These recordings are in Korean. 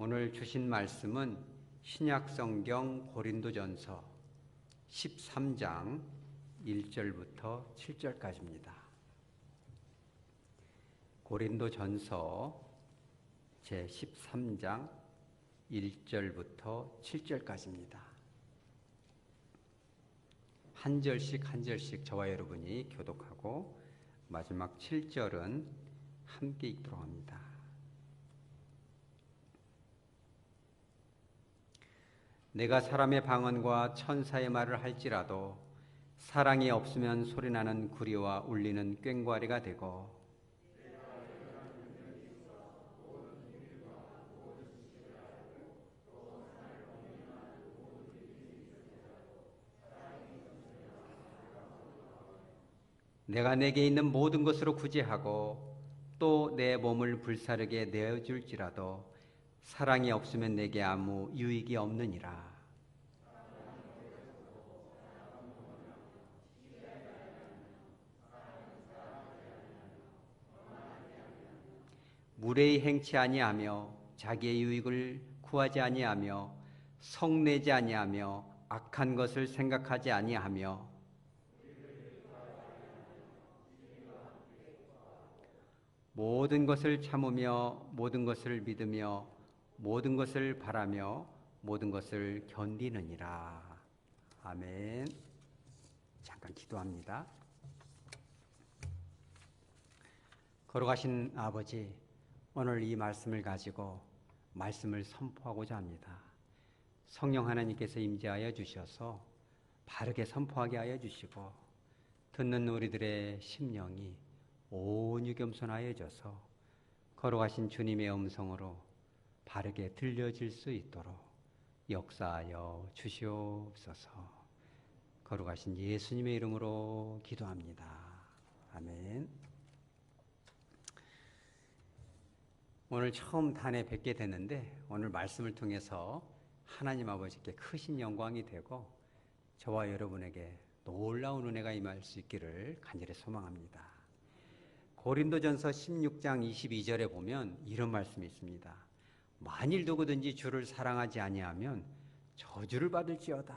오늘 주신 말씀은 신약성경 고린도전서 13장 1절부터 7절까지입니다. 고린도전서 제13장 1절부터 7절까지입니다. 한 절씩 저와 여러분이 교독하고 마지막 7절은 함께 읽도록 합니다. 내가 사람의 방언과 천사의 말을 할지라도 사랑이 없으면 소리나는 구리와 울리는 꽹과리가 되고 내가 내게 있는 모든 것으로 구제하고 또 내 몸을 불사르게 내어줄지라도 사랑이 없으면 내게 아무 유익이 없느니라. 무례히 행치 아니하며 자기의 유익을 구하지 아니하며 성내지 아니하며 악한 것을 생각하지 아니하며 모든 것을 참으며 모든 것을 믿으며 모든 것을 바라며 모든 것을 견디느니라. 아멘. 잠깐 기도합니다. 걸어가신 아버지, 오늘 이 말씀을 가지고 말씀을 선포하고자 합니다. 성령 하나님께서 임재하여 주셔서 바르게 선포하게 하여 주시고 듣는 우리들의 심령이 온유 겸손하여져서 걸어가신 주님의 음성으로 바르게 들려질 수 있도록 역사하여 주시옵소서. 걸어가신 예수님의 이름으로 기도합니다. 아멘. 오늘 처음 단에 뵙게 됐는데 오늘 말씀을 통해서 하나님 아버지께 크신 영광이 되고 저와 여러분에게 놀라운 은혜가 임할 수 있기를 간절히 소망합니다. 고린도전서 16장 22절에 보면 이런 말씀이 있습니다. 만일 누구든지 주를 사랑하지 아니하면 저주를 받을지어다.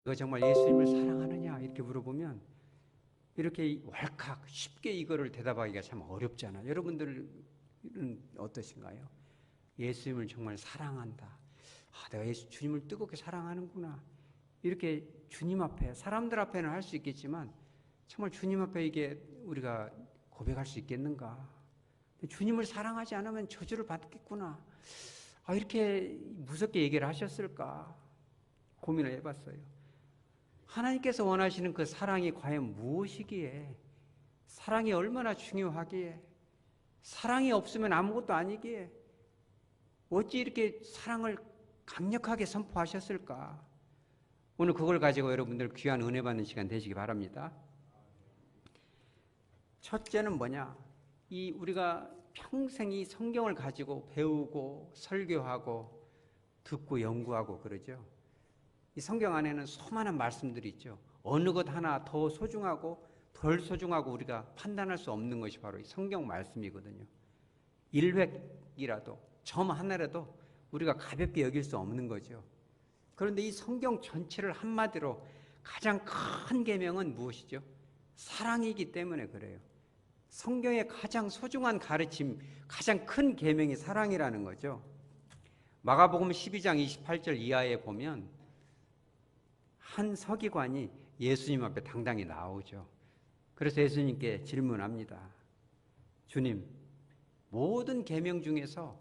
이거 정말 예수님을 사랑하느냐 이렇게 물어보면 이렇게 왈칵 쉽게 이거를 대답하기가 참 어렵잖아요. 여러분들은 어떠신가요? 예수님을 정말 사랑한다. 내가 주님을 뜨겁게 사랑하는구나. 이렇게 주님 앞에, 사람들 앞에는 할 수 있겠지만 정말 주님 앞에 이게 우리가 고백할 수 있겠는가? 주님을 사랑하지 않으면 저주를 받겠구나. 이렇게 무섭게 얘기를 하셨을까? 고민을 해봤어요. 하나님께서 원하시는 그 사랑이 과연 무엇이기에? 사랑이 얼마나 중요하기에? 사랑이 없으면 아무것도 아니기에? 어찌 이렇게 사랑을 강력하게 선포하셨을까? 오늘 그걸 가지고 여러분들 귀한 은혜 받는 시간 되시기 바랍니다. 첫째는 뭐냐? 우리가 평생 이 성경을 가지고 배우고 설교하고 듣고 연구하고 그러죠. 이 성경 안에는 수많은 말씀들이 있죠. 어느 것 하나 더 소중하고 덜 소중하고 우리가 판단할 수 없는 것이 바로 이 성경 말씀이거든요. 1획이라도 점 하나라도 우리가 가볍게 여길 수 없는 거죠. 그런데 이 성경 전체를 한마디로 가장 큰 계명은 무엇이죠? 사랑이기 때문에 그래요. 성경의 가장 소중한 가르침, 가장 큰 계명이 사랑이라는 거죠. 마가복음 12장 28절 이하에 보면 한 서기관이 예수님 앞에 당당히 나오죠. 그래서 예수님께 질문합니다. 주님, 모든 계명 중에서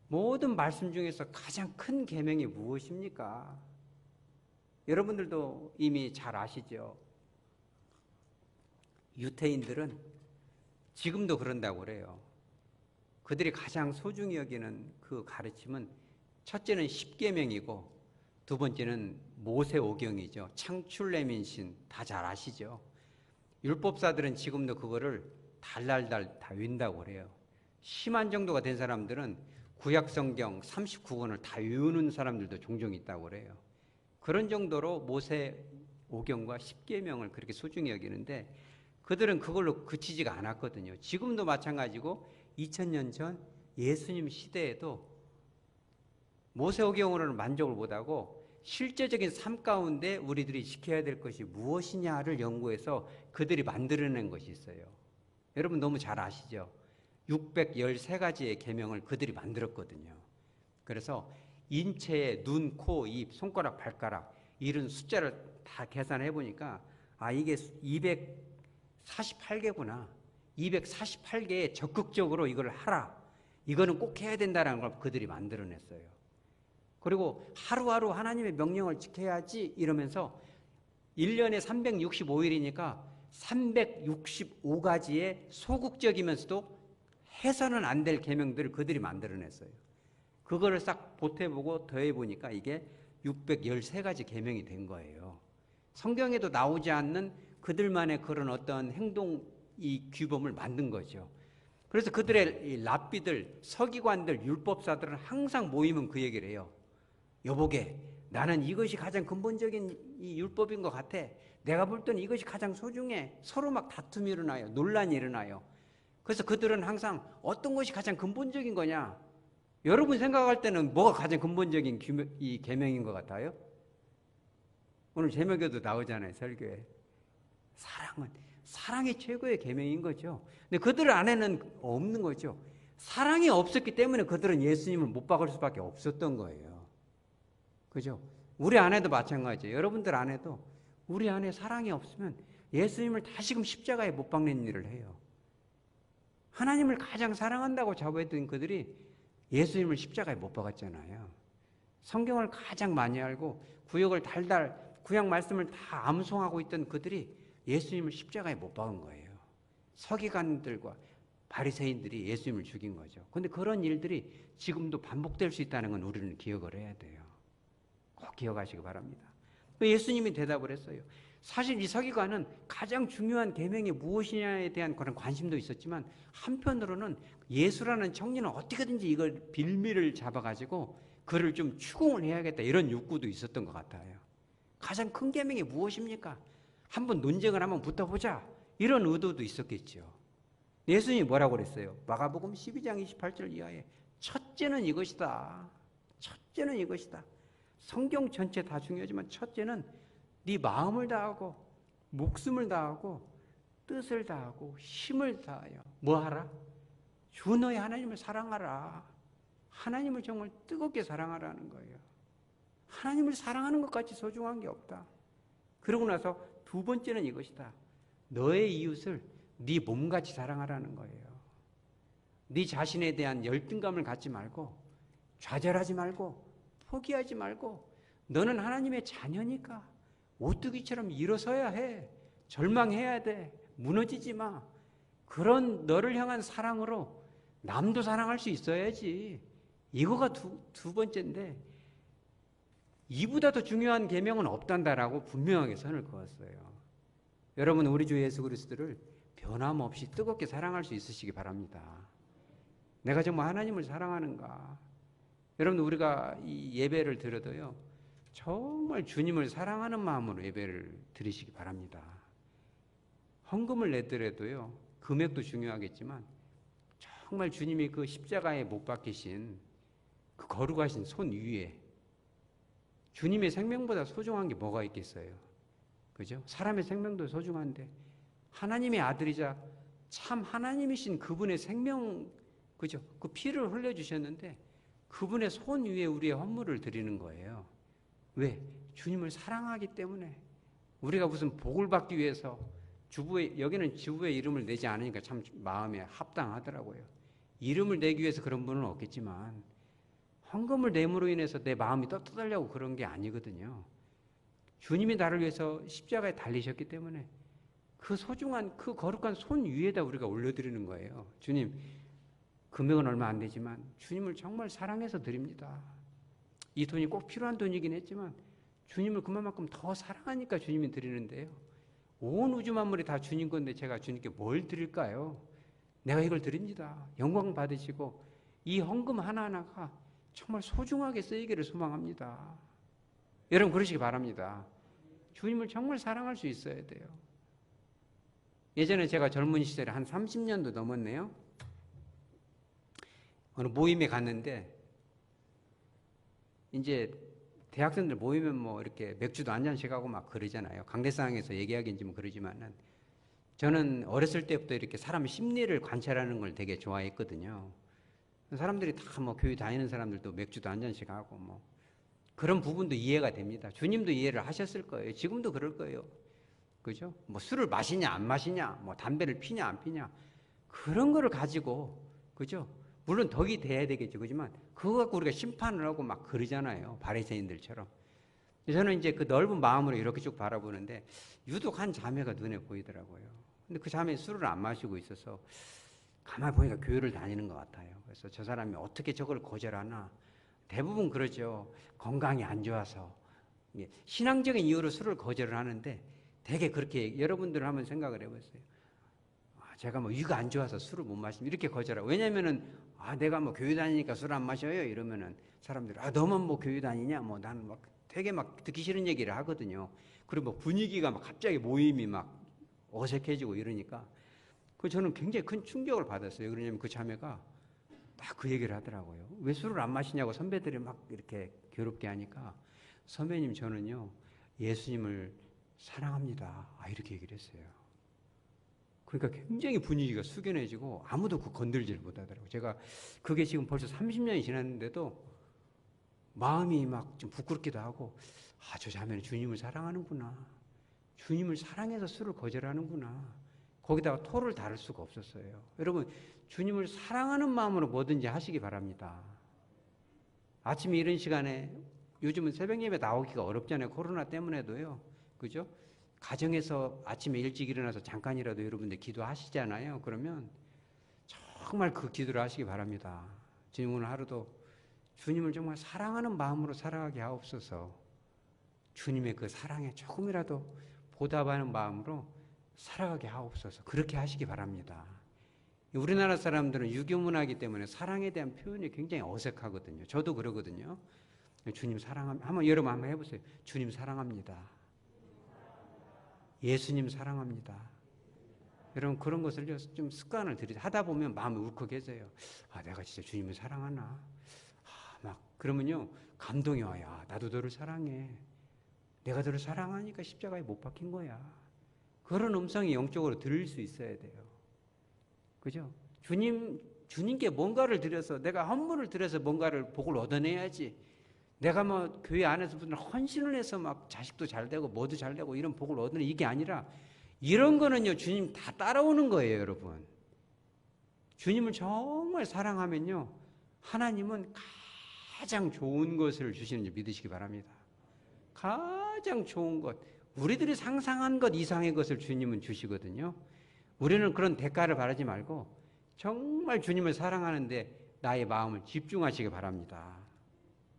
모든 말씀 중에서 가장 큰 계명이 무엇입니까? 여러분들도 이미 잘 아시죠? 유태인들은 지금도 그런다고 그래요. 그들이 가장 소중히 여기는 그 가르침은 첫째는 십계명이고 두 번째는 모세오경이죠. 창출레민신 다 잘 아시죠? 율법사들은 지금도 그거를 달달달 다 외운다고 그래요. 심한 정도가 된 사람들은 구약성경 39권을 다 외우는 사람들도 종종 있다고 그래요. 그런 정도로 모세오경과 십계명을 그렇게 소중히 여기는데 그들은 그걸로 그치지가 않았거든요. 지금도 마찬가지고 2000년 전 예수님 시대에도 모세오경으로는 만족을 못하고 실제적인 삶 가운데 우리들이 지켜야 될 것이 무엇이냐를 연구해서 그들이 만들어낸 것이 있어요. 여러분 너무 잘 아시죠? 613가지의 계명을 그들이 만들었거든요. 그래서 인체의 눈, 코, 입, 손가락, 발가락 이런 숫자를 다 계산해 보니까 이게 248개구나. 248개에 적극적으로 이걸 하라. 이거는 꼭 해야 된다는 걸 그들이 만들어냈어요. 그리고 하루하루 하나님의 명령을 지켜야지 이러면서 1년에 365일이니까 365가지의 소극적이면서도 해서는 안 될 계명들을 그들이 만들어냈어요. 그거를 싹 보태보고 더해보니까 이게 613가지 계명이 된 거예요. 성경에도 나오지 않는 그들만의 그런 어떤 행동 이 규범을 만든 거죠. 그래서 그들의 이 랍비들, 서기관들, 율법사들은 항상 모이면 그 얘기를 해요. 여보게, 나는 이것이 가장 근본적인 이 율법인 것 같아. 내가 볼 때는 이것이 가장 소중해. 서로 막 다툼이 일어나요. 논란이 일어나요. 그래서 그들은 항상 어떤 것이 가장 근본적인 거냐? 여러분 생각할 때는 뭐가 가장 근본적인 이 계명인 것 같아요? 오늘 제목에도 나오잖아요, 설교에. 사랑이 최고의 계명인 거죠. 근데 그들 안에는 없는 거죠. 사랑이 없었기 때문에 그들은 예수님을 못 박을 수밖에 없었던 거예요. 그죠? 우리 안에도 마찬가지예요. 여러분들 안에도 우리 안에 사랑이 없으면 예수님을 다시금 십자가에 못 박는 일을 해요. 하나님을 가장 사랑한다고 자부했던 그들이 예수님을 십자가에 못 박았잖아요. 성경을 가장 많이 알고 구약을 달달 구약 말씀을 다 암송하고 있던 그들이 예수님을 십자가에 못 박은 거예요. 서기관들과 바리새인들이 예수님을 죽인 거죠. 그런데 그런 일들이 지금도 반복될 수 있다는 건 우리는 기억을 해야 돼요. 꼭 기억하시기 바랍니다. 예수님이 대답을 했어요. 사실 이 서기관은 가장 중요한 계명이 무엇이냐에 대한 그런 관심도 있었지만 한편으로는 예수라는 청년은 어떻게든지 이걸 빌미를 잡아가지고 그를 좀 추궁을 해야겠다 이런 욕구도 있었던 것 같아요. 가장 큰 계명이 무엇입니까? 한번 논쟁을 한번 붙어보자 이런 의도도 있었겠죠. 예수님이 뭐라고 그랬어요? 마가복음 12장 28절 이하에 첫째는 이것이다. 첫째는 이것이다. 성경 전체 다 중요하지만 첫째는 네 마음을 다하고 목숨을 다하고 뜻을 다하고 힘을 다하여 뭐 하라? 주 너의 하나님을 사랑하라. 하나님을 정말 뜨겁게 사랑하라는 거예요. 하나님을 사랑하는 것같이 소중한 게 없다. 그러고 나서 두 번째는 이것이다. 너의 이웃을 네 몸같이 사랑하라는 거예요. 네 자신에 대한 열등감을 갖지 말고 좌절하지 말고 포기하지 말고 너는 하나님의 자녀니까 오뚜기처럼 일어서야 해. 절망해야 돼. 무너지지 마. 그런 너를 향한 사랑으로 남도 사랑할 수 있어야지. 이거가 두 번째인데 이보다 더 중요한 계명은 없단다라고 분명하게 선을 그었어요. 여러분 우리 주 예수 그리스도를 변함없이 뜨겁게 사랑할 수 있으시기 바랍니다. 내가 정말 하나님을 사랑하는가? 여러분 우리가 이 예배를 드려도요. 정말 주님을 사랑하는 마음으로 예배를 드리시기 바랍니다. 헌금을 내더라도요. 금액도 중요하겠지만 정말 주님이 그 십자가에 못 박히신 그 거룩하신 손 위에 주님의 생명보다 소중한 게 뭐가 있겠어요? 그죠? 사람의 생명도 소중한데 하나님의 아들이자 참 하나님이신 그분의 생명, 그죠? 그 피를 흘려주셨는데 그분의 손 위에 우리의 헌물을 드리는 거예요. 왜? 주님을 사랑하기 때문에. 우리가 무슨 복을 받기 위해서 여기는 주부의 이름을 내지 않으니까 참 마음에 합당하더라고요. 이름을 내기 위해서 그런 분은 없겠지만 헌금을 내므로 인해서 내 마음이 떳떳하려고 그런 게 아니거든요. 주님이 나를 위해서 십자가에 달리셨기 때문에 그 소중한 그 거룩한 손 위에다 우리가 올려드리는 거예요. 주님, 금액은 얼마 안 되지만 주님을 정말 사랑해서 드립니다. 이 돈이 꼭 필요한 돈이긴 했지만 주님을 그만큼 더 사랑하니까 주님이 드리는데요. 온 우주 만물이 다 주님 건데 제가 주님께 뭘 드릴까요? 내가 이걸 드립니다. 영광 받으시고 이 헌금 하나하나가 정말 소중하게 쓰이기를 소망합니다. 여러분 그러시기 바랍니다. 주님을 정말 사랑할 수 있어야 돼요. 예전에 제가 젊은 시절에 한 30년도 넘었네요. 어느 모임에 갔는데 이제 대학생들 모이면 뭐 이렇게 맥주도 한 잔씩 하고 막 그러잖아요. 강대상에서 얘기하기는 좀 그러지만은 저는 어렸을 때부터 이렇게 사람 심리를 관찰하는 걸 되게 좋아했거든요. 사람들이 다 뭐 교회 다니는 사람들도 맥주도 한 잔씩 하고 뭐 그런 부분도 이해가 됩니다. 주님도 이해를 하셨을 거예요. 지금도 그럴 거예요. 그죠? 뭐 술을 마시냐 안 마시냐, 뭐 담배를 피냐 안 피냐 그런 거를 가지고 그죠? 물론 덕이 돼야 되겠죠. 그지만 그거 갖고 우리가 심판을 하고 막 그러잖아요. 바리새인들처럼. 저는 이제 그 넓은 마음으로 이렇게 쭉 바라보는데 유독 한 자매가 눈에 보이더라고요. 근데 그 자매 술을 안 마시고 있어서 가만히 보니까 교회를 다니는 것 같아요. 그래서 저 사람이 어떻게 저걸 거절하나? 대부분 그러죠. 건강이 안 좋아서. 신앙적인 이유로 술을 거절을 하는데 되게 그렇게 여러분들 한번 생각을 해보세요. 제가 뭐 위가 안 좋아서 술을 못 마시면 이렇게 거절하고. 왜냐면은 내가 뭐 교회 다니니까 술 안 마셔요 이러면은 사람들이 너만 뭐 교회 다니냐 뭐 나는 막 되게 막 듣기 싫은 얘기를 하거든요. 그리고 뭐 분위기가 막 갑자기 모임이 막 어색해지고 이러니까 저는 굉장히 큰 충격을 받았어요. 그러냐면 그 자매가 딱 그 얘기를 하더라고요. 왜 술을 안 마시냐고 선배들이 막 이렇게 괴롭게 하니까 선배님 저는요 예수님을 사랑합니다. 이렇게 얘기를 했어요. 그러니까 굉장히 분위기가 숙연해지고 아무도 그 건들지를 못하더라고요. 제가 그게 지금 벌써 30년이 지났는데도 마음이 막 좀 부끄럽기도 하고 저 자매는 주님을 사랑하는구나. 주님을 사랑해서 술을 거절하는구나. 거기다가 토를 다룰 수가 없었어요. 여러분 주님을 사랑하는 마음으로 뭐든지 하시기 바랍니다. 아침에 이런 시간에 요즘은 새벽 예배 나오기가 어렵잖아요. 코로나 때문에도요. 그죠? 가정에서 아침에 일찍 일어나서 잠깐이라도 여러분들 기도하시잖아요. 그러면 정말 그 기도를 하시기 바랍니다. 주님 오늘 하루도 주님을 정말 사랑하는 마음으로 살아가게 하옵소서. 주님의 그 사랑에 조금이라도 보답하는 마음으로 살아가게 하옵소서. 그렇게 하시기 바랍니다. 우리나라 사람들은 유교문화이기 때문에 사랑에 대한 표현이 굉장히 어색하거든요. 저도 그러거든요. 주님 사랑합니다. 여러분 한번 해보세요. 주님 사랑합니다. 예수님 사랑합니다. 여러분 그런 것을 좀 습관을 하다 보면 마음이 울컥해져요. 내가 진짜 주님을 사랑하나? 막 그러면요 감동이 와요. 나도 너를 사랑해. 내가 너를 사랑하니까 십자가에 못 박힌 거야. 그런 음성이 영적으로 들릴 수 있어야 돼요. 그죠? 주님께 뭔가를 드려서 내가 헌물을 드려서 뭔가를 복을 얻어내야지. 내가 뭐 교회 안에서 무슨 헌신을 해서 막 자식도 잘 되고 뭐도 잘 되고 이런 복을 얻는 이게 아니라 이런 거는요 주님 다 따라오는 거예요. 여러분 주님을 정말 사랑하면요 하나님은 가장 좋은 것을 주시는 줄 믿으시기 바랍니다. 가장 좋은 것 우리들이 상상한 것 이상의 것을 주님은 주시거든요. 우리는 그런 대가를 바라지 말고 정말 주님을 사랑하는데 나의 마음을 집중하시기 바랍니다.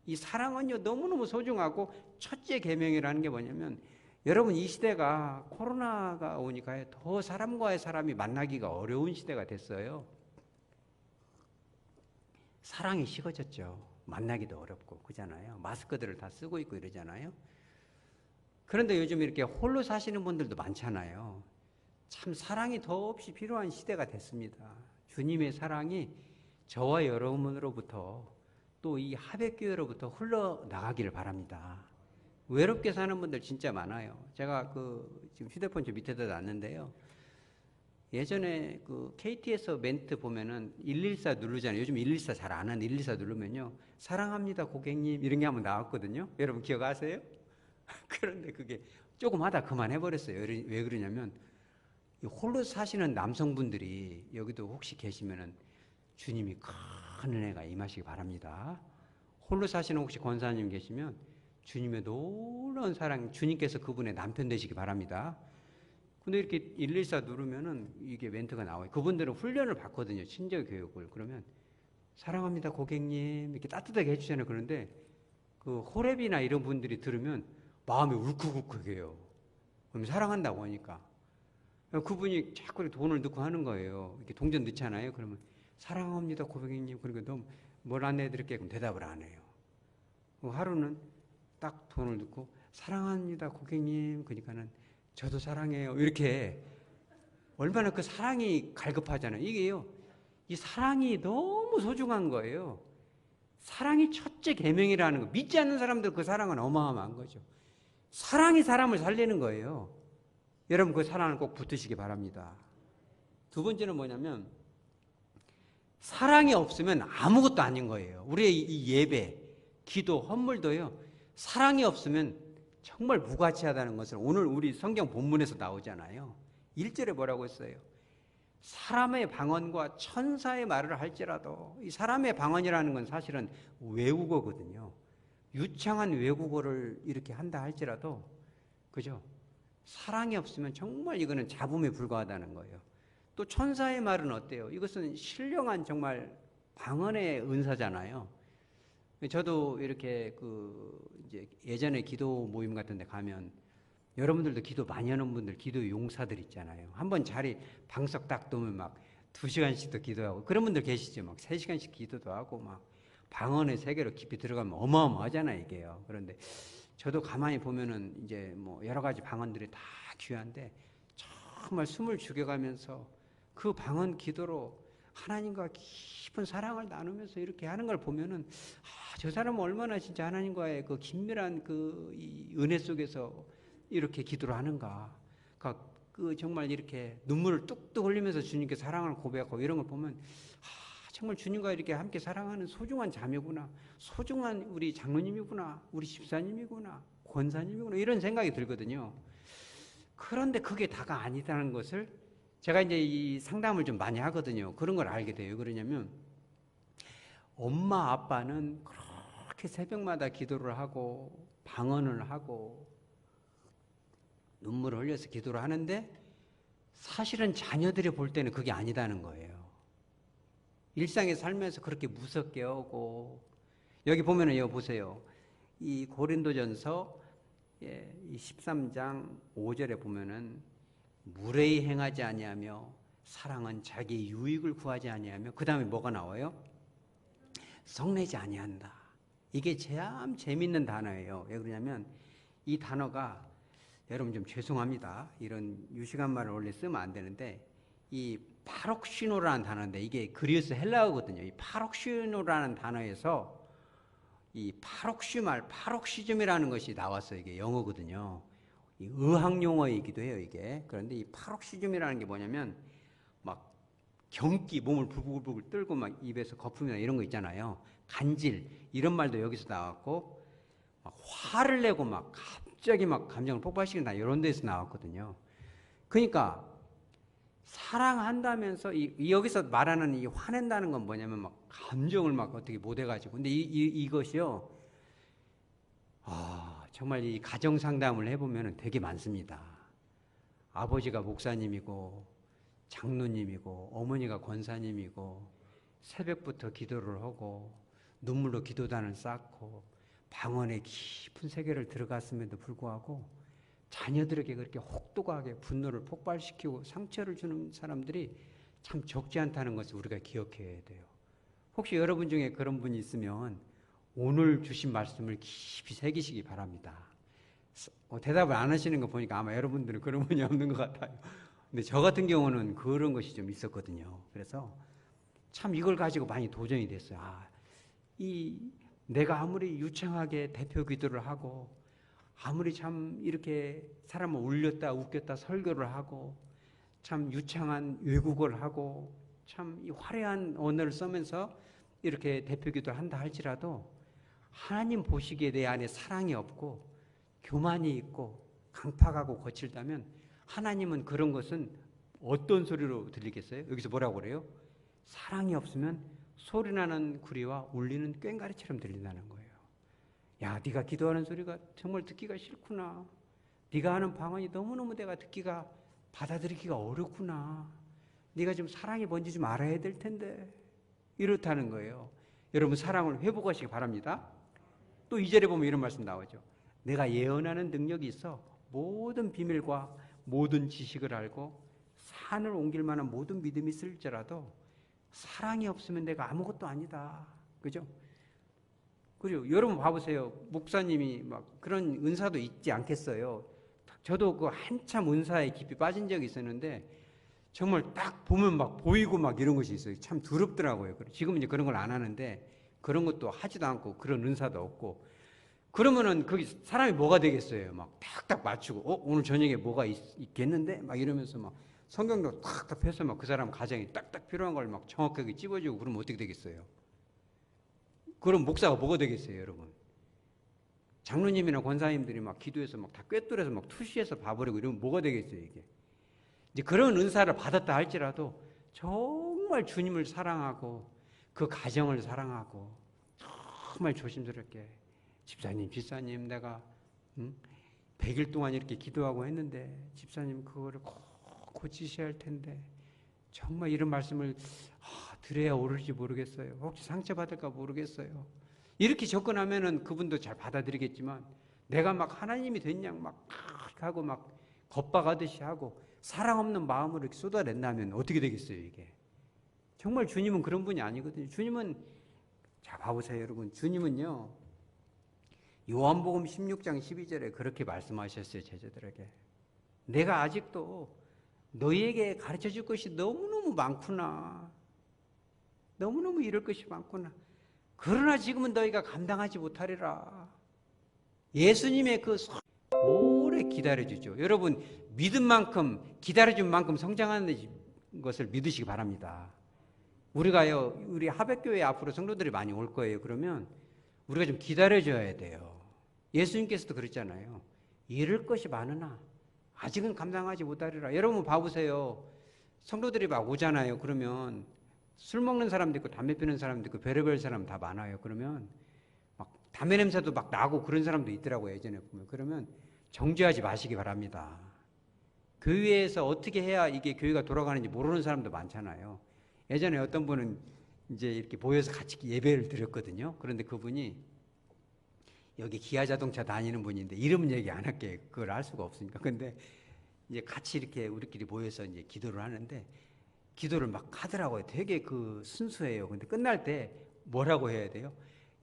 이 사랑은요 너무너무 소중하고 첫째 계명이라는 게 뭐냐면 여러분 이 시대가 코로나가 오니까 더 사람과의 사람이 만나기가 어려운 시대가 됐어요. 사랑이 식어졌죠. 만나기도 어렵고 그잖아요. 마스크들을 다 쓰고 있고 이러잖아요. 그런데 요즘 이렇게 홀로 사시는 분들도 많잖아요. 참 사랑이 더없이 필요한 시대가 됐습니다. 주님의 사랑이 저와 여러분으로부터 또 이 하백교회로부터 흘러나가기를 바랍니다. 외롭게 사는 분들 진짜 많아요. 제가 지금 휴대폰 저 밑에다 놨는데요. 예전에 KT에서 멘트 보면은 114 누르잖아요. 요즘 114 잘 안 하는 114 누르면요. 사랑합니다 고객님 이런 게 한번 나왔거든요. 여러분 기억하세요? 그런데 그게 조금 하다 그만해버렸어요. 왜 그러냐면 홀로 사시는 남성분들이 여기도 혹시 계시면은 주님이 큰 은혜가 임하시기 바랍니다. 홀로 사시는 혹시 권사님 계시면 주님의 놀라운 사랑, 주님께서 그분의 남편 되시기 바랍니다. 근데 이렇게 114 누르면은 이게 멘트가 나와요. 그분들은 훈련을 받거든요. 친절 교육을. 그러면 사랑합니다 고객님 이렇게 따뜻하게 해주잖아요. 그런데 호랩이나 이런 분들이 들으면 마음이 울컥울컥해요. 그럼 사랑한다고 하니까. 그분이 자꾸 돈을 넣고 하는 거예요. 이렇게 동전 넣잖아요. 그러면 사랑합니다 고객님. 그러니까 너 뭘 안내해드릴게? 그럼 대답을 안 해요. 하루는 딱 돈을 넣고 사랑합니다 고객님. 그러니까는 저도 사랑해요. 이렇게 얼마나 그 사랑이 갈급하잖아요. 이게요. 이 사랑이 너무 소중한 거예요. 사랑이 첫째 계명이라는 거. 믿지 않는 사람들 그 사랑은 어마어마한 거죠. 사랑이 사람을 살리는 거예요. 여러분 그 사랑을 꼭 붙드시기 바랍니다. 두 번째는 뭐냐면 사랑이 없으면 아무것도 아닌 거예요. 우리의 이 예배, 기도, 헌물도요. 사랑이 없으면 정말 무가치하다는 것을 오늘 우리 성경 본문에서 나오잖아요. 1절에 뭐라고 했어요? 사람의 방언과 천사의 말을 할지라도, 이 사람의 방언이라는 건 사실은 외국어거든요. 유창한 외국어를 이렇게 한다 할지라도, 그죠? 사랑이 없으면 정말 이거는 잡음에 불과하다는 거예요. 또 천사의 말은 어때요? 이것은 신령한 정말 방언의 은사잖아요. 저도 이렇게 이제 예전에 기도 모임 같은 데 가면 여러분들도 기도 많이 하는 분들, 기도 용사들 있잖아요. 한번 자리 방석 딱 두면 막 2시간씩도 기도하고 그런 분들 계시죠. 막 3시간씩 기도도 하고 막 방언의 세계로 깊이 들어가면 어마어마하잖아요, 이게요. 그런데 저도 가만히 보면은 이제 뭐 여러 가지 방언들이 다 귀한데 정말 숨을 죽여가면서 그 방언 기도로 하나님과 깊은 사랑을 나누면서 이렇게 하는 걸 보면은 저 사람은 얼마나 진짜 하나님과의 그 긴밀한 이 은혜 속에서 이렇게 기도를 하는가. 그 정말 이렇게 눈물을 뚝뚝 흘리면서 주님께 사랑을 고백하고 이런 걸 보면 정말 주님과 이렇게 함께 사랑하는 소중한 자매구나. 소중한 우리 장로님이구나. 우리 집사님이구나. 권사님이구나. 이런 생각이 들거든요. 그런데 그게 다가 아니다는 것을 제가 이제 이 상담을 좀 많이 하거든요. 그런 걸 알게 돼요. 그러냐면 엄마 아빠는 그렇게 새벽마다 기도를 하고 방언을 하고 눈물을 흘려서 기도를 하는데 사실은 자녀들이 볼 때는 그게 아니다는 거예요. 일상의 삶에서 그렇게 무섭게 하고 여기 보면은 여기 보세요. 이 고린도전서 이 13장 5절에 보면은 무례히 행하지 아니하며 사랑은 자기 유익을 구하지 아니하며 그 다음에 뭐가 나와요? 성내지 아니한다. 이게 참 재밌는 단어예요. 왜 그러냐면 이 단어가 여러분 좀 죄송합니다. 이런 유식한 말을 원래 쓰면 안 되는데 이 파록시노라는 단어인데 이게 그리스 헬라어거든요. 이 파록시노라는 단어에서 이 파록시말, 파록시즘이라는 것이 나왔어요. 이게 영어거든요. 이 의학 용어이기도 해요, 이게. 그런데 이 파록시즘이라는 게 뭐냐면 막 경기, 몸을 부글부글 떨고 막 입에서 거품이나 이런 거 있잖아요. 간질, 이런 말도 여기서 나왔고 막 화를 내고 막 갑자기 막 감정을 폭발시킨다 이런 데서 나왔거든요. 그러니까 사랑한다면서 여기서 말하는 이 화낸다는 건 뭐냐면 막 감정을 막 어떻게 못 해가지고 근데 이것이요 정말 이 가정 상담을 해보면 되게 많습니다. 아버지가 목사님이고 장로님이고 어머니가 권사님이고 새벽부터 기도를 하고 눈물로 기도단을 쌓고 방언의 깊은 세계를 들어갔음에도 불구하고 자녀들에게 그렇게 혹독하게 분노를 폭발시키고 상처를 주는 사람들이 참 적지 않다는 것을 우리가 기억해야 돼요. 혹시 여러분 중에 그런 분이 있으면 오늘 주신 말씀을 깊이 새기시기 바랍니다. 대답을 안 하시는 거 보니까 아마 여러분들은 그런 분이 없는 것 같아요. 근데 저 같은 경우는 그런 것이 좀 있었거든요. 그래서 참 이걸 가지고 많이 도전이 됐어요. 내가 아무리 유창하게 대표 기도를 하고 아무리 참 이렇게 사람을 울렸다 웃겼다 설교를 하고 참 유창한 외국어를 하고 참 이 화려한 언어를 쓰면서 이렇게 대표 기도를 한다 할지라도 하나님 보시기에 내 안에 사랑이 없고 교만이 있고 강팍하고 거칠다면 하나님은 그런 것은 어떤 소리로 들리겠어요? 여기서 뭐라고 그래요? 사랑이 없으면 소리나는 구리와 울리는 꽹과리처럼 들린다는 거예요. 야, 네가 기도하는 소리가 정말 듣기가 싫구나. 네가 하는 방언이 너무너무 내가 듣기가 받아들이기가 어렵구나. 네가 좀 사랑이 뭔지 좀 알아야 될 텐데 이렇다는 거예요. 여러분 사랑을 회복하시기 바랍니다. 또 2절에 보면 이런 말씀 나오죠. 내가 예언하는 능력이 있어 모든 비밀과 모든 지식을 알고 산을 옮길 만한 모든 믿음이 있을지라도 사랑이 없으면 내가 아무것도 아니다. 그죠? 그리고 여러분 봐보세요. 목사님이 막 그런 은사도 있지 않겠어요? 저도 그 한참 은사에 깊이 빠진 적이 있었는데 정말 딱 보면 막 보이고 막 이런 것이 있어요. 참 두렵더라고요. 지금은 이제 그런 걸 안 하는데 그런 것도 하지도 않고 그런 은사도 없고 그러면은 거기 사람이 뭐가 되겠어요? 막 탁탁 맞추고 오늘 저녁에 뭐가 있겠는데? 막 이러면서 막 성경도 탁탁 펴서 막 그 사람 가정에 딱딱 필요한 걸 막 정확하게 찝어주고 그러면 어떻게 되겠어요? 그럼 목사가 뭐가 되겠어요, 여러분? 장로님이나 권사님들이 막 기도해서 막 다 꿰뚫어서 막 투시해서 봐버리고 이러면 뭐가 되겠어요, 이게? 이제 그런 은사를 받았다 할지라도 정말 주님을 사랑하고 그 가정을 사랑하고 정말 조심스럽게 집사님, 집사님 내가 100일 동안 이렇게 기도하고 했는데 집사님 그거를 꼭 고치셔야 할 텐데 정말 이런 말씀을 드려야 옳을지 모르겠어요. 혹시 상처받을까 모르겠어요. 이렇게 접근하면은 그분도 잘 받아들이겠지만 내가 막 하나님이 된 양 막 하고 막 겁박하듯이 하고 사랑 없는 마음으로 이렇게 쏟아낸다면 어떻게 되겠어요, 이게? 정말 주님은 그런 분이 아니거든요. 주님은 자 봐보세요, 여러분. 주님은요. 요한복음 16장 12절에 그렇게 말씀하셨어요, 제자들에게. 내가 아직도 너희에게 가르쳐 줄 것이 너무너무 많구나. 너무너무 이럴 것이 많구나. 그러나 지금은 너희가 감당하지 못하리라. 예수님의 그 오래 기다려주죠. 여러분 믿은 만큼 기다려준 만큼 성장하는 것을 믿으시기 바랍니다. 우리가요, 우리 하백교회 앞으로 성도들이 많이 올 거예요. 그러면 우리가 좀 기다려줘야 돼요. 예수님께서도 그랬잖아요. 이럴 것이 많으나 아직은 감당하지 못하리라. 여러분 봐보세요. 성도들이 막 오잖아요. 그러면 술 먹는 사람도 있고 담배 피우는 사람도 있고 별의별 사람 다 많아요. 그러면 막 담배 냄새도 막 나고 그런 사람도 있더라고요. 예전에 보면. 그러면 정죄하지 마시기 바랍니다. 교회에서 어떻게 해야 이게 교회가 돌아가는지 모르는 사람도 많잖아요. 예전에 어떤 분은 이제 이렇게 모여서 같이 예배를 드렸거든요. 그런데 그분이 여기 기아자동차 다니는 분인데 이름은 얘기 안 할게요. 그걸 알 수가 없으니까. 근데 이제 같이 이렇게 우리끼리 모여서 이제 기도를 하는데 기도를 막 하더라고요. 되게 그 순수해요. 근데 끝날 때 뭐라고 해야 돼요?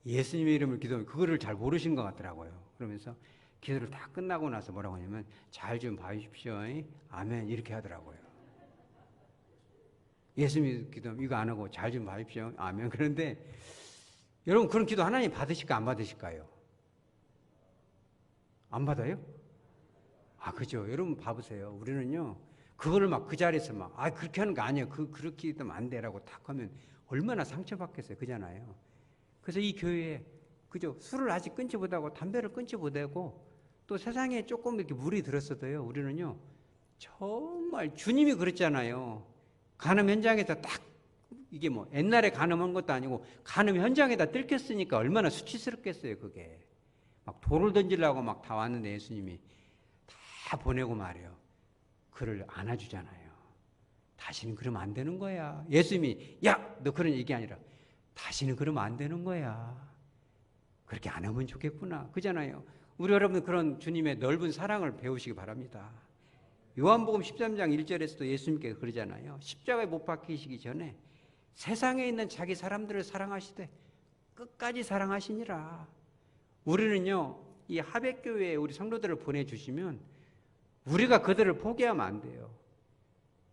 예수님의 이름을 기도하면 그거를 잘 모르신 것 같더라고요. 그러면서 기도를 다 끝나고 나서 뭐라고 하냐면 잘 좀 봐주십시오. 아멘 이렇게 하더라고요. 예수님 기도하면 이거 안 하고 잘 좀 봐주십시오. 아멘. 그런데 여러분 그런 기도 하나님 받으실까 안 받으실까요? 안 받아요? 그죠. 여러분 봐보세요. 우리는요 그거를 막 그 자리에서 막 그렇게 하는 거 아니에요. 그렇게 하면 안 돼라고 탁 하면 얼마나 상처받겠어요. 그잖아요. 그래서 이 교회에 그죠. 술을 아직 끊지 못하고 담배를 끊지 못하고 또 세상에 조금 이렇게 물이 들었어도요. 우리는요 정말 주님이 그랬잖아요. 간음 현장에서 딱 이게 뭐 옛날에 간음한 것도 아니고 간음 현장에다 뜰켰으니까 얼마나 수치스럽겠어요. 그게 막 돌을 던지려고 막 다 왔는데 예수님이 다 보내고 말이에요. 그를 안아주잖아요. 다시는 그러면 안 되는 거야. 예수님이 야, 너 그런 얘기 아니라 다시는 그러면 안 되는 거야. 그렇게 안 하면 좋겠구나. 그잖아요. 우리 여러분 그런 주님의 넓은 사랑을 배우시기 바랍니다. 요한복음 13장 1절에서도 예수님께서 그러잖아요. 십자가에 못 박히시기 전에 세상에 있는 자기 사람들을 사랑하시되 끝까지 사랑하시니라. 우리는요, 이 하백교회에 우리 성도들을 보내주시면 우리가 그들을 포기하면 안 돼요.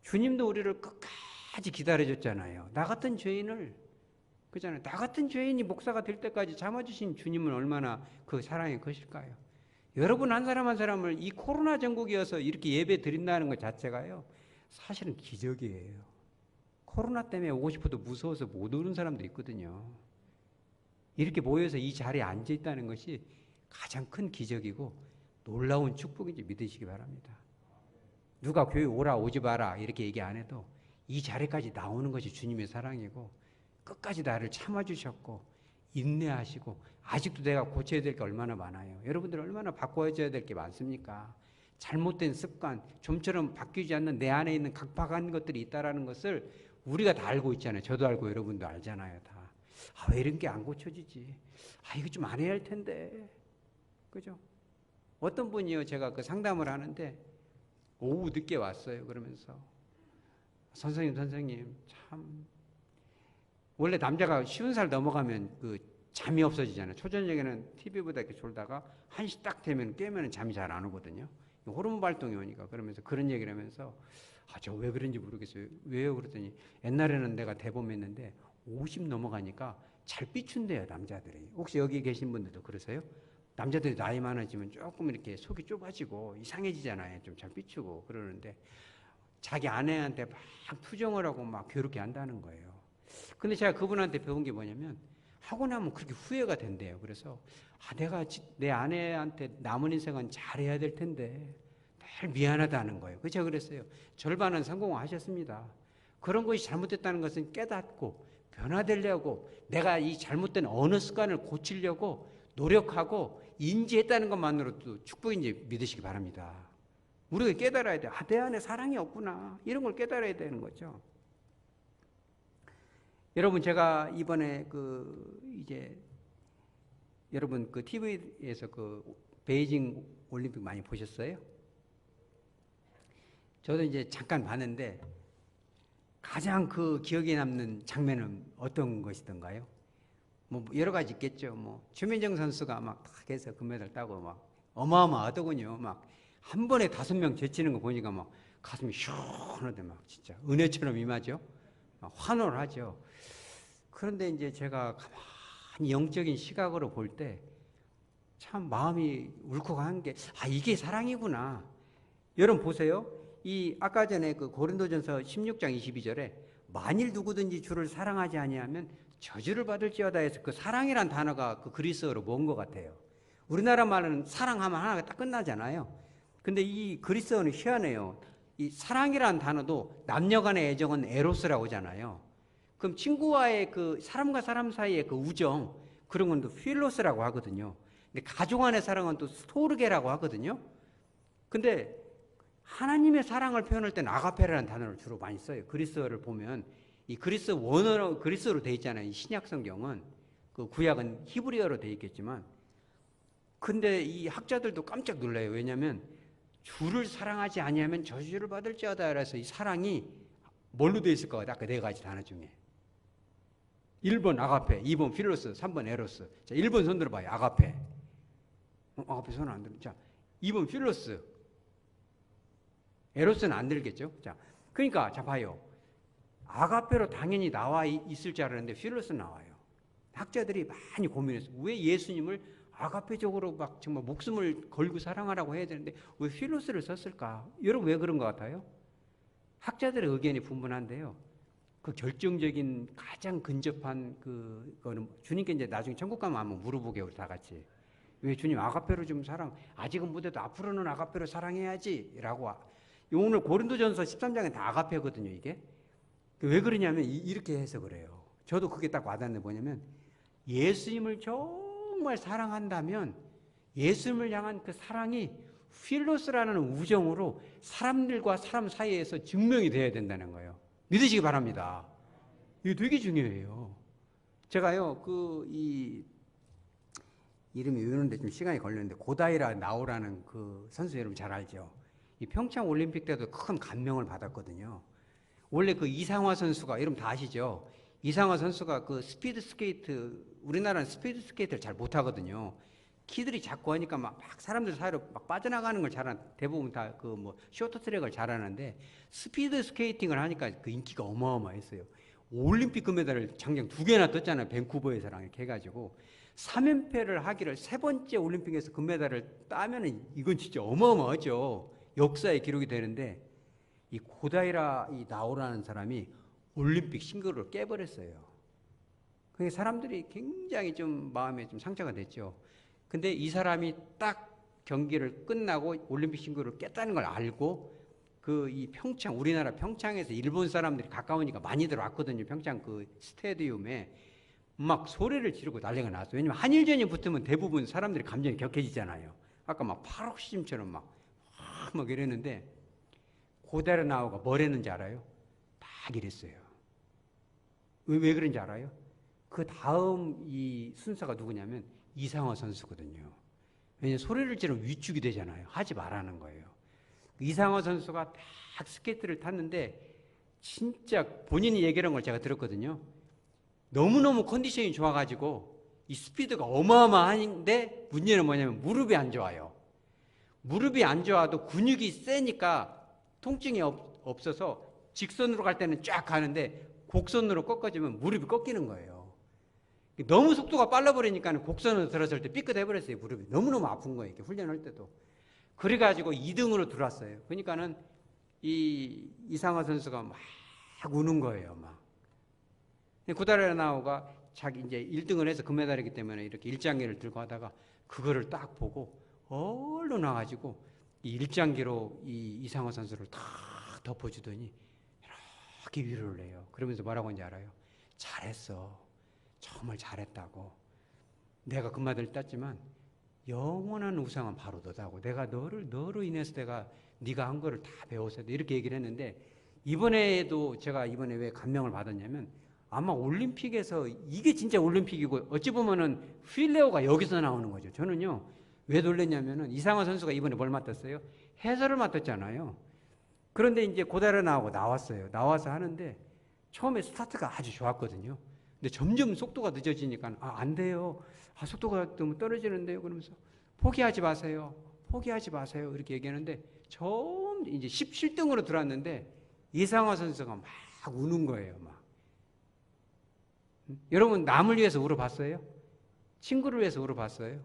주님도 우리를 끝까지 기다려줬잖아요. 나 같은 죄인을, 그잖아요. 나 같은 죄인이 목사가 될 때까지 참아주신 주님은 얼마나 그 사랑이 크실까요? 여러분 한 사람 한 사람을 이 코로나 전국이어서 이렇게 예배 드린다는 것 자체가요, 사실은 기적이에요. 코로나 때문에 오고 싶어도 무서워서 못 오는 사람도 있거든요. 이렇게 모여서 이 자리에 앉아 있다는 것이 가장 큰 기적이고 놀라운 축복인지 믿으시기 바랍니다. 누가 교회 오라 오지 마라 이렇게 얘기 안 해도 이 자리까지 나오는 것이 주님의 사랑이고 끝까지 나를 참아주셨고 인내하시고 아직도 내가 고쳐야 될 게 얼마나 많아요. 여러분들 얼마나 바꿔줘야 될 게 많습니까? 잘못된 습관, 좀처럼 바뀌지 않는 내 안에 있는 각박한 것들이 있다는 것을 우리가 다 알고 있잖아요. 저도 알고 여러분도 알잖아요. 다. 왜 이런 게 안 고쳐지지? 이거 좀 안 해야 할 텐데. 그죠? 어떤 분이요, 제가 그 상담을 하는데 오후 늦게 왔어요. 그러면서 선생님 참 원래 남자가 50살 넘어가면 그 잠이 없어지잖아요. 초저녁에는 TV보다 이렇게 졸다가 1시 딱 되면 깨면 잠이 잘 안 오거든요. 호르몬 발동이 오니까. 그러면서 그런 얘기를 하면서 저 왜 그런지 모르겠어요. 왜요? 그랬더니 옛날에는 내가 대범했는데 50 넘어가니까 잘 비춘대요, 남자들이. 혹시 여기 계신 분들도 그러세요? 남자들이 나이 많아지면 조금 이렇게 속이 좁아지고 이상해지잖아요. 좀 잘 비추고 그러는데 자기 아내한테 막 투정을 하고 막 괴롭게 한다는 거예요. 근데 제가 그분한테 배운 게 뭐냐면 하고 나면 그렇게 후회가 된대요. 그래서 내가 내 아내한테 남은 인생은 잘해야 될 텐데 늘 미안하다는 거예요. 그래서 제가 그랬어요. 절반은 성공하셨습니다. 그런 것이 잘못됐다는 것은 깨닫고 변화되려고 내가 이 잘못된 어느 습관을 고치려고 노력하고 인지했다는 것만으로도 축복인지 믿으시기 바랍니다. 우리가 깨달아야 돼. 내 안에 사랑이 없구나. 이런 걸 깨달아야 되는 거죠. 여러분, 제가 이번에 이제 여러분 TV에서 베이징 올림픽 많이 보셨어요? 저도 이제 잠깐 봤는데 가장 기억에 남는 장면은 어떤 것이던가요? 뭐 여러 가지 있겠죠. 뭐 최민정 선수가 막 탁 해서 금메달 따고 막 어마어마하더군요. 막 한 번에 5명 제치는 거 보니까 막 가슴이 시원하대 막 진짜 은혜처럼 임하죠. 막 환호를 하죠. 그런데 이제 제가 가만히 영적인 시각으로 볼 때 참 마음이 울컥한 게 이게 사랑이구나. 여러분 보세요. 이 아까 전에 고린도전서 16장 22절에 만일 누구든지 주를 사랑하지 아니하면 저주를 받을지어다 해서 사랑이란 단어가 그리스어로 뭔 것 같아요. 우리나라 말은 사랑하면 하나가 딱 끝나잖아요. 근데 이 그리스어는 희한해요. 이 사랑이란 단어도 남녀 간의 애정은 에로스라고 하잖아요. 그럼 친구와의 사람과 사람 사이의 우정, 그런 건 또 필로스라고 하거든요. 근데 가족 안의 사랑은 또 스토르게라고 하거든요. 근데 하나님의 사랑을 표현할 때는 아가페라는 단어를 주로 많이 써요. 그리스어를 보면 이 그리스 원어로 그리스어로 돼 있잖아요. 이 신약 성경은 구약은 히브리어로 돼 있겠지만, 근데 이 학자들도 깜짝 놀라요. 왜냐하면 주를 사랑하지 아니하면 저주를 받을지어다. 그래서 이 사랑이 뭘로 돼 있을 것 같아요? 아까 4가지 단어 중에 1번 아가페, 2번 필로스, 3번 에로스. 자, 1번 손 들어봐요. 아가페. 아가페 손 안 들어. 자, 2번 필로스. 에로스는 안 들겠죠? 자, 그러니까 자 봐요. 아가페로 당연히 나와 있을 줄 알았는데 필로스 나와요. 학자들이 많이 고민했어요. 왜 예수님을 아가페적으로 막 정말 목숨을 걸고 사랑하라고 해야 되는데 왜 필로스를 썼을까? 여러분 왜 그런 것 같아요? 학자들의 의견이 분분한데요. 결정적인 가장 근접한 그거는 주님께 이제 나중에 천국 가면 한번 물어보게 우리 다 같이. 왜 주님 아가페로 좀 아직은 못해도 앞으로는 아가페로 사랑해야지라고. 오늘 고린도전서 13장에 다 아가페거든요, 이게. 왜 그러냐면 이렇게 해서 그래요. 저도 그게 딱 와닿는데 뭐냐면 예수님을 정말 사랑한다면 예수님을 향한 그 사랑이 필로스라는 우정으로 사람들과 사람 사이에서 증명이 돼야 된다는 거예요. 믿으시기 바랍니다. 이게 되게 중요해요. 제가요, 이름이 외우는데 좀 시간이 걸렸는데 고다이라 나오라는 선수 여러분 잘 알죠? 이 평창 올림픽 때도 큰 감명을 받았거든요. 원래 이상화 선수가 여러분 다 아시죠? 이상화 선수가 스피드 스케이트, 우리나라는 스피드 스케이트를 잘 못하거든요. 키들이 자꾸 하니까 막 사람들 사이로 막 빠져나가는 걸 대부분 다 쇼트트랙을 잘하는데 스피드 스케이팅을 하니까 인기가 어마어마했어요. 올림픽 금메달을 작년 2개나 떴잖아요. 밴쿠버에서랑 이렇게 해가지고 3연패를 하기를 3번째 올림픽에서 금메달을 따면은 이건 진짜 어마어마하죠. 역사의 기록이 되는데 이 고다이라 나오라는 사람이 올림픽 신기록을 깨버렸어요. 그게 사람들이 굉장히 좀 마음에 좀 상처가 됐죠. 근데 이 사람이 딱 경기를 끝나고 올림픽 신기록을 깼다는 걸 알고 이 평창, 우리나라 평창에서 일본 사람들이 가까우니까 많이들 왔거든요. 평창 스테디움에 막 소리를 지르고 난리가 났어요. 왜냐면 한일전이 붙으면 대부분 사람들이 감정이 격해지잖아요. 아까 막 파록시즘처럼 막 이랬는데 고다이라 나오가 뭘 했는지 알아요? 딱 이랬어요. 왜 그런지 알아요? 그 다음 이 순서가 누구냐면 이상화 선수거든요. 왜냐면 소리를 지르면 위축이 되잖아요. 하지 말라는 거예요. 이상화 선수가 딱 스케이트를 탔는데 진짜 본인이 얘기한 걸 제가 들었거든요. 너무너무 컨디션이 좋아가지고 이 스피드가 어마어마한데 문제는 뭐냐면 무릎이 안 좋아요. 무릎이 안 좋아도 근육이 세니까 통증이 없어서 직선으로 갈 때는 쫙 가는데 곡선으로 꺾어지면 무릎이 꺾이는 거예요. 너무 속도가 빨라버리니까 곡선으로 들어설 때 삐끗해버렸어요. 무릎이. 너무너무 아픈 거예요. 이렇게 훈련할 때도. 그래가지고 2등으로 들어왔어요. 그러니까는 이상화 선수가 막 우는 거예요. 막. 구다라나오가 자기 이제 1등을 해서 금메달이기 때문에 이렇게 일장기를 들고 하다가 그거를 딱 보고 얼른 와가지고 이 일장기로 이 이상화 선수를 탁 덮어주더니 이렇게 위로를 해요. 그러면서 뭐라고 하는지 알아요? 잘했어. 정말 잘했다고. 내가 금메달을 땄지만 영원한 우상은 바로 너다고. 내가 너로 인해서 네가 한 거를 다 배웠어. 이렇게 얘기를 했는데 이번에도 제가 이번에 왜 감명을 받았냐면 아마 올림픽에서 이게 진짜 올림픽이고 어찌 보면은 휠레오가 여기서 나오는 거죠. 저는요 왜 놀랐냐면은 이상화 선수가 이번에 뭘 맡았어요? 해설을 맡았잖아요. 그런데 이제 고다라 나왔어요. 나와서 하는데 처음에 스타트가 아주 좋았거든요. 근데 점점 속도가 늦어지니까 안 돼요. 속도가 너무 떨어지는데요. 그러면서 포기하지 마세요. 포기하지 마세요. 이렇게 얘기하는데 처음 이제 17등으로 들어왔는데 이상화 선수가 막 우는 거예요. 막. 여러분 남을 위해서 울어봤어요? 친구를 위해서 울어봤어요?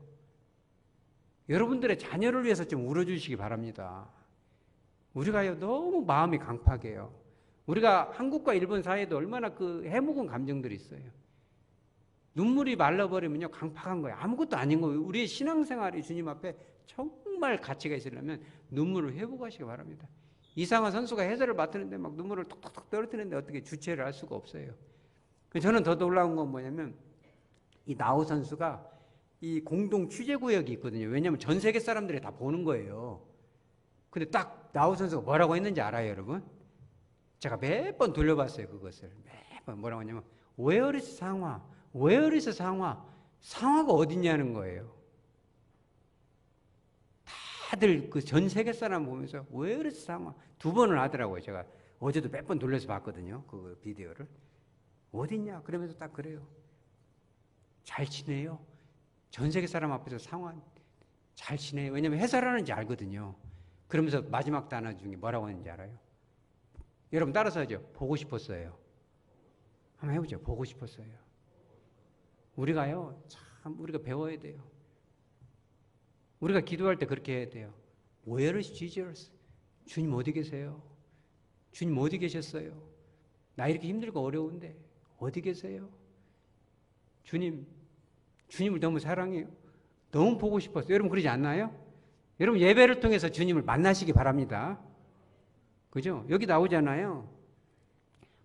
여러분들의 자녀를 위해서 좀 울어주시기 바랍니다. 우리가요 너무 마음이 강팍해요. 우리가 한국과 일본 사이에도 얼마나 그 해묵은 감정들이 있어요. 눈물이 말라버리면요 강팍한 거예요. 아무것도 아닌 거예요. 우리의 신앙생활이 주님 앞에 정말 가치가 있으려면 눈물을 회복하시기 바랍니다. 이상한 선수가 해설을 맡았는데 막 눈물을 톡톡톡 떨어뜨리는데 어떻게 주체를 할 수가 없어요. 저는 더 놀라운 건 뭐냐면 이 나우 선수가 이 공동 취재 구역이 있거든요. 왜냐하면 전 세계 사람들이 다 보는 거예요. 근데 딱 나우 선수가 뭐라고 했는지 알아요, 여러분? 제가 몇 번 돌려봤어요, 그것을. 매번 뭐라고 하냐면 Where is 상화? Where is 상화? 상화가 어딨냐는 거예요. 다들 그 전 세계 사람 보면서 Where is 상화? 2번을 하더라고요. 제가 어제도 몇 번 돌려서 봤거든요, 그 비디오를. 어딨냐? 그러면서 딱 그래요. 잘 지내요? 전 세계 사람 앞에서 상화 잘 지내요. 왜냐면 해설하는지 알거든요. 그러면서 마지막 단어 중에 뭐라고 하는지 알아요? 여러분 따라서 하죠. 보고 싶었어요. 한번 해보죠. 보고 싶었어요. 우리가요, 참 우리가 배워야 돼요. 우리가 기도할 때 그렇게 해야 돼요. Where is Jesus? 주님 어디 계세요? 주님 어디 계셨어요? 나 이렇게 힘들고 어려운데 어디 계세요? 주님을 너무 사랑해요. 너무 보고 싶었어요. 여러분 그러지 않나요? 여러분 예배를 통해서 주님을 만나시기 바랍니다. 그죠? 여기 나오잖아요.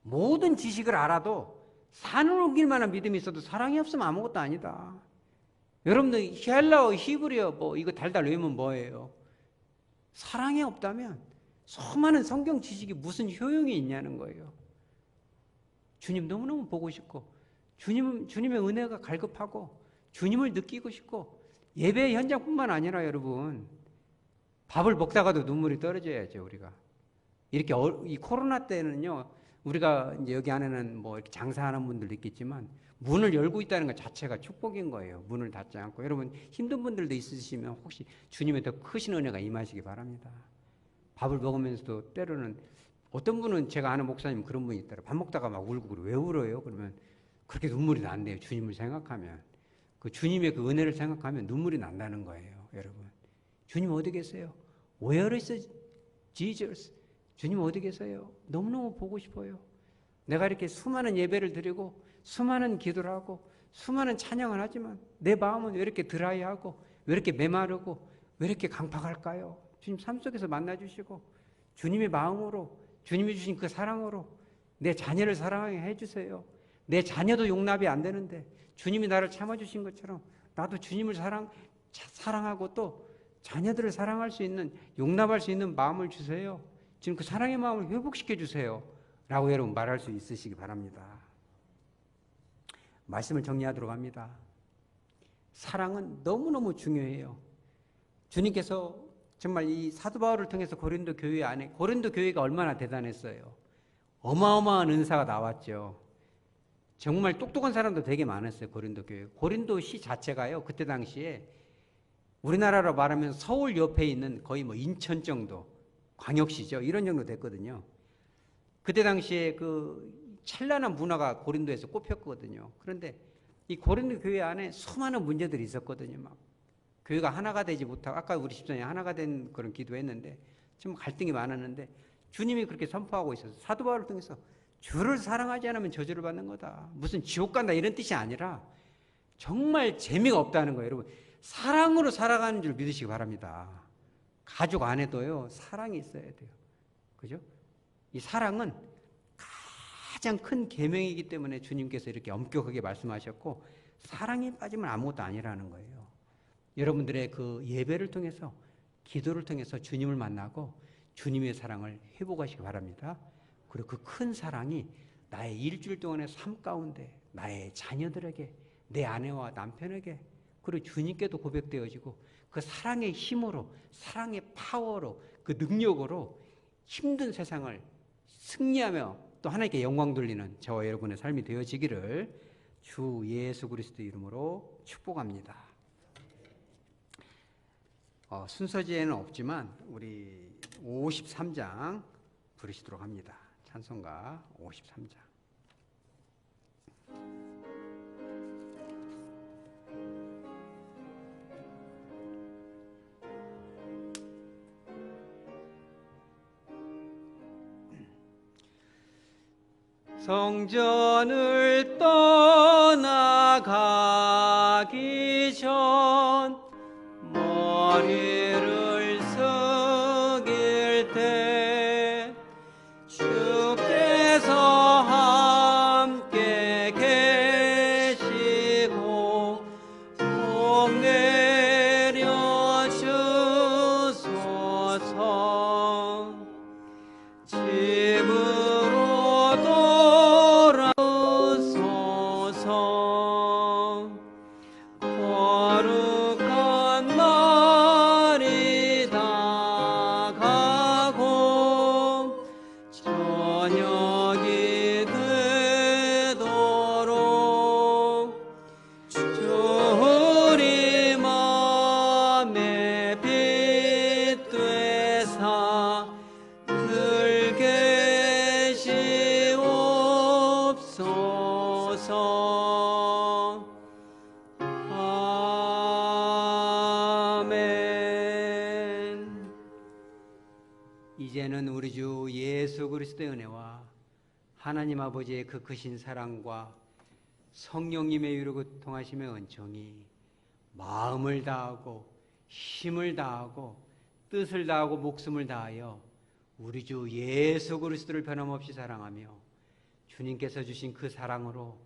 모든 지식을 알아도 산을 옮길 만한 믿음이 있어도 사랑이 없으면 아무것도 아니다. 여러분들 헬라어, 히브리어 뭐 이거 달달 외우면 뭐예요? 사랑이 없다면 수많은 성경 지식이 무슨 효용이 있냐는 거예요. 주님 너무너무 보고 싶고 주님의 은혜가 갈급하고 주님을 느끼고 싶고 예배 현장뿐만 아니라 여러분 밥을 먹다가도 눈물이 떨어져야죠. 우리가 이렇게 이 코로나 때는요 우리가 이제 여기 안에는 뭐 이렇게 장사하는 분들도 있겠지만 문을 열고 있다는 것 자체가 축복인 거예요. 문을 닫지 않고. 여러분 힘든 분들도 있으시면 혹시 주님의 더 크신 은혜가 임하시기 바랍니다. 밥을 먹으면서도 때로는 어떤 분은 제가 아는 목사님 그런 분이 있더라고요. 밥 먹다가 막 울고 그래. 왜 울어요? 그러면 그렇게 눈물이 난대요. 주님을 생각하면. 그 주님의 그 은혜를 생각하면 눈물이 난다는 거예요. 여러분. 주님 어디 계세요? Where is Jesus? 주님 어디 계세요? 너무너무 보고 싶어요. 내가 이렇게 수많은 예배를 드리고 수많은 기도를 하고 수많은 찬양을 하지만 내 마음은 왜 이렇게 드라이하고 왜 이렇게 메마르고 왜 이렇게 강팍할까요? 주님 삶 속에서 만나주시고 주님의 마음으로 주님이 주신 그 사랑으로 내 자녀를 사랑하게 해주세요. 내 자녀도 용납이 안 되는데 주님이 나를 참아주신 것처럼 나도 주님을 사랑하고 또 자녀들을 사랑할 수 있는 용납할 수 있는 마음을 주세요. 지금 그 사랑의 마음을 회복시켜 주세요. 라고 여러분 말할 수 있으시기 바랍니다. 말씀을 정리하도록 합니다. 사랑은 너무너무 중요해요. 주님께서 정말 이 사도 바울을 통해서 고린도 교회 안에 고린도 교회가 얼마나 대단했어요. 어마어마한 은사가 나왔죠. 정말 똑똑한 사람도 되게 많았어요. 고린도 교회. 고린도시 자체가요. 그때 당시에 우리나라로 말하면 서울 옆에 있는 거의 뭐 인천 정도 광역시죠. 이런 정도 됐거든요. 그때 당시에 그 찬란한 문화가 고린도에서 꼽혔거든요. 그런데 이 고린도 교회 안에 수많은 문제들이 있었거든요. 막 교회가 하나가 되지 못하고, 아까 우리 집사님이 하나가 된 그런 기도했는데 좀 갈등이 많았는데 주님이 그렇게 선포하고 있어서 사도 바울을 통해서 주를 사랑하지 않으면 저주를 받는 거다. 무슨 지옥 간다 이런 뜻이 아니라 정말 재미가 없다는 거예요. 여러분, 사랑으로 살아가는 줄 믿으시기 바랍니다. 가족 안에도요, 사랑이 있어야 돼요. 그죠? 이 사랑은 가장 큰 계명이기 때문에 주님께서 이렇게 엄격하게 말씀하셨고, 사랑이 빠지면 아무것도 아니라는 거예요. 여러분들의 그 예배를 통해서, 기도를 통해서 주님을 만나고 주님의 사랑을 회복하시기 바랍니다. 그리고 그 큰 사랑이 나의 일주일 동안의 삶 가운데, 나의 자녀들에게, 내 아내와 남편에게, 그리고 주님께도 고백되어지고, 그 사랑의 힘으로, 사랑의 파워로, 그 능력으로 힘든 세상을 승리하며 또 하나님께 영광 돌리는 저와 여러분의 삶이 되어지기를 주 예수 그리스도 이름으로 축복합니다. 순서지에는 없지만 우리 53장 부르시도록 합니다. 찬송가 53장. 성전을 떠나가기 전 머리를 숙일 때 주께서 함께 계시고 복 내려 주소서. 집으로 돌아오소서. 거룩한 날이 다가고 저녁이 되도록 주리 맘에 빛 되사 늘 계시옵소서. 아멘. 이제는 우리 주 예수 그리스도의 은혜와 하나님 아버지의 그 크신 사랑과 성령님의 이루고 통하심의 은총이 마음을 다하고 힘을 다하고 뜻을 다하고 목숨을 다하여 우리 주 예수 그리스도를 변함없이 사랑하며 주님께서 주신 그 사랑으로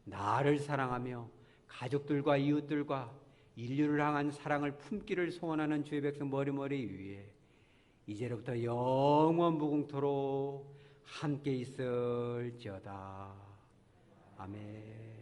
나를 사랑하며 가족들과 이웃들과 인류를 향한 사랑을 품기를 소원하는 주의 백성 머리머리 위에 이제로부터 영원 무궁토록 함께 있을지어다. 아멘.